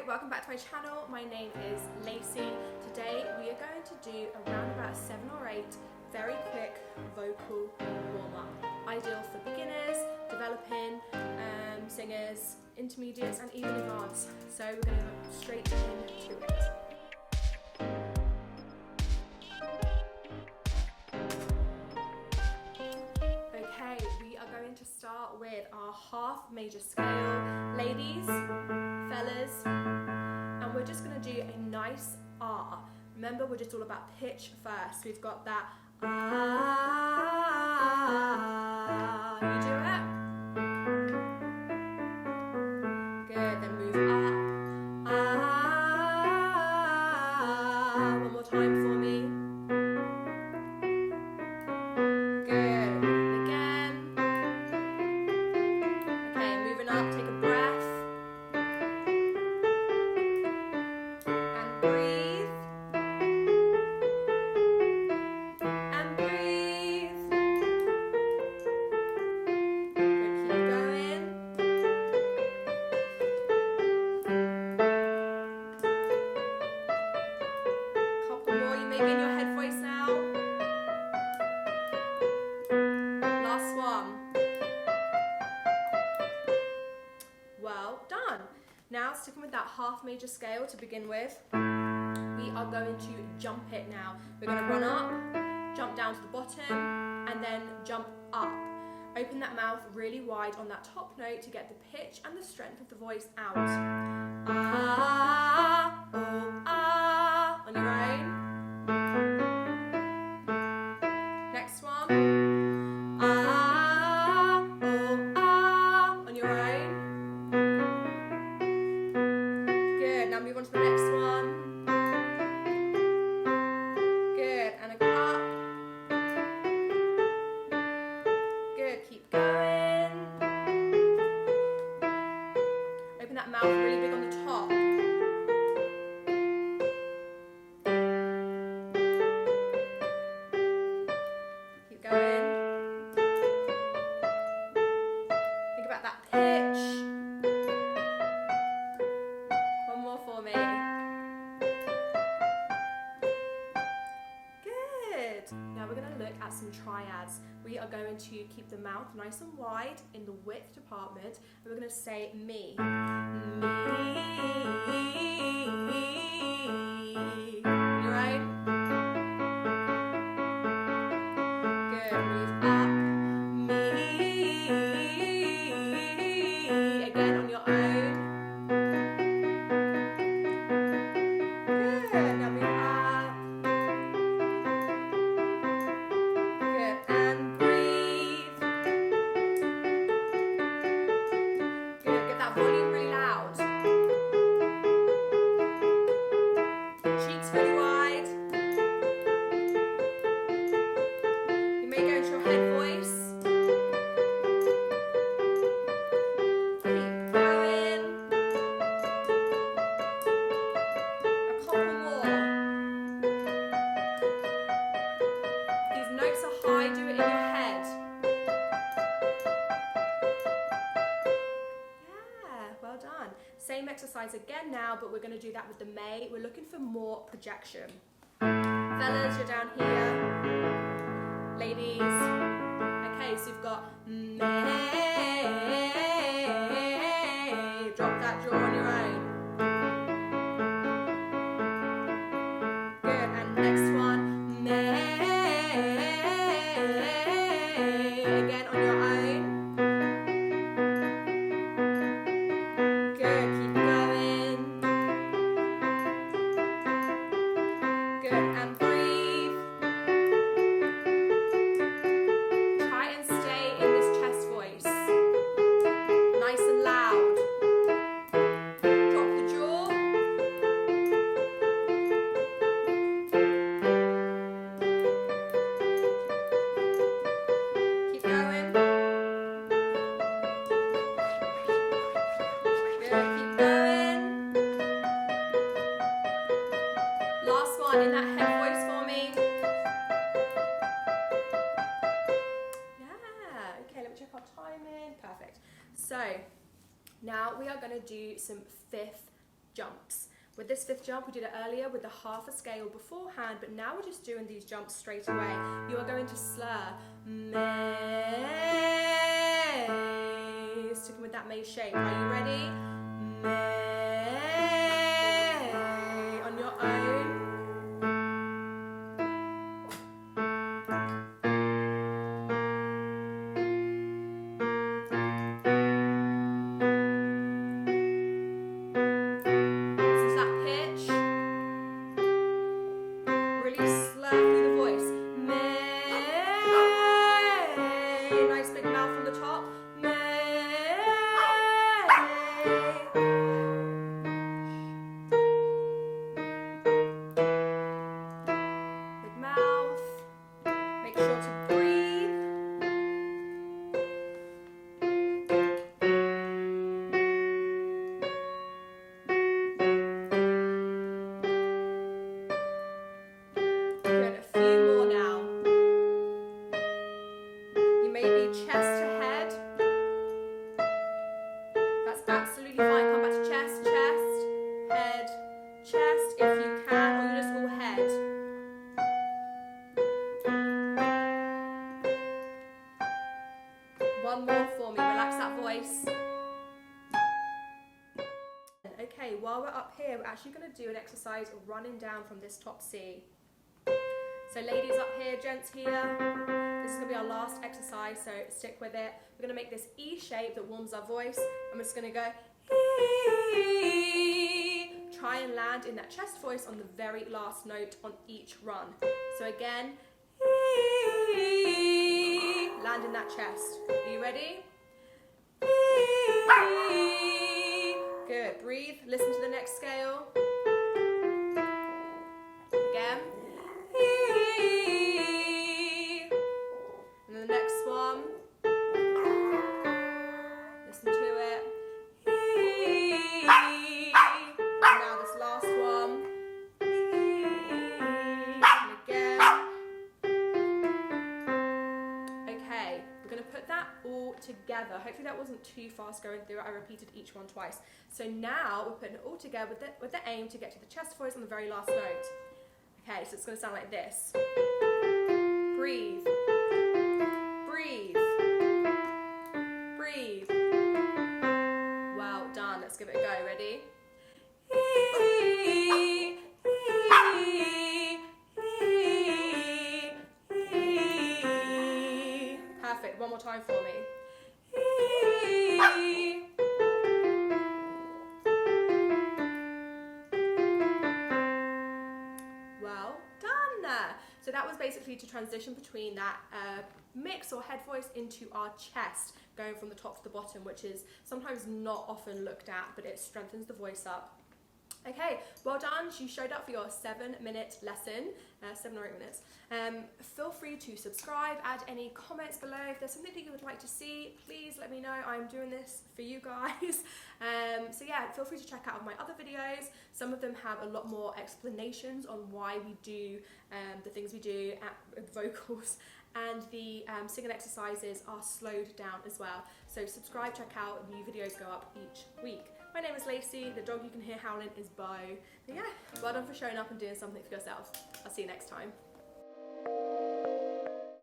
welcome back to my channel. My name is Lacy. Today we are going to do around about 7 or 8 very quick vocal warm-up. Ideal for beginners, developing singers, intermediates and even advanced. So we're going to go straight into it. Okay, we are going to start with our half major scale. Ladies, fellas, and we're just going to do a nice R. Remember, we're just all about pitch first. We've got that ah. You do it. Good. Then move up. Ah. One more time for me. Good. Again. Okay, moving up. Take a breath. Breathe and breathe. Good, keep going. Couple more, you may be in your head voice now. Last one. Well done. Now sticking with that half major scale to begin with. We are going to jump it now. We're going to run up, jump down to the bottom, and then jump up. Open that mouth really wide on that top note to get the pitch and the strength of the voice out. Ah, oh, ah, on your own. Next one. Ah, oh, ah, on your own. Good, now move on to the next one. Keep going. Open that mouth really big on the top. Keep going. Think about that pitch. One more for me. Good. Now we're going to look at some triads. We are going to keep the mouth nice and wide in the width department, and we're going to say me. Me. You right? Good. Move up. Me. Again on your own. Good. Now move up. Good. And volume really loud. Cheeks really wide. You may go into your head voice. Keep going. A couple more. If these notes are high, do it in your head. Well done. Same exercise again now, but we're going to do that with the may. We're looking for more projection. Fellas, you're down here. Ladies. Okay, so you've got may. Drop that jaw on your own. Good. And next one. May. Again on your own. In that head voice for me. Yeah, okay, let me check our timing. Perfect. So now we are going to do some 5th jumps. With this 5th jump, we did it earlier with the half a scale beforehand, but now we're just doing these jumps straight away. You are going to slur May, sticking with that May shape. Are you ready? May, on your own. One more for me, relax that voice. Okay, while we're up here, we're actually going to do an exercise running down from this top C. So ladies up here, gents here, this is going to be our last exercise, so stick with it. We're going to make this E shape that warms our voice. I'm just going to go E. Try and land in that chest voice on the very last note on each run. So again, E. Land in that chest. Are you ready? E. Good. Breathe. Listen to the next scale. Again. E. And then the next one. Listen to it. E. And now this last one. E. And again. Okay, we're going to put that all together. Hopefully that wasn't too fast going through it. I repeated each one twice. So now we're putting it all together with the aim to get to the chest voice on the very last note. Okay, so it's going to sound like this. Breathe. Breathe. Breathe. Well done. Let's give it a go. Ready? Perfect. One more time for me. Well done. So that was basically to transition between that mix or head voice into our chest, going from the top to the bottom, which is sometimes not often looked at, but it strengthens the voice up. Okay, well done. You showed up for your 7-minute lesson, 7 or 8 minutes. Feel free to subscribe, add any comments below. If there's something that you would like to see, please let me know. I'm doing this for you guys. So yeah, feel free to check out my other videos. Some of them have a lot more explanations on why we do the things we do at vocals, and the singing exercises are slowed down as well. So subscribe, check out, new videos go up each week. My name is Lacy, the dog you can hear howling is Bo. But yeah, well done for showing up and doing something for yourself. I'll see you next time.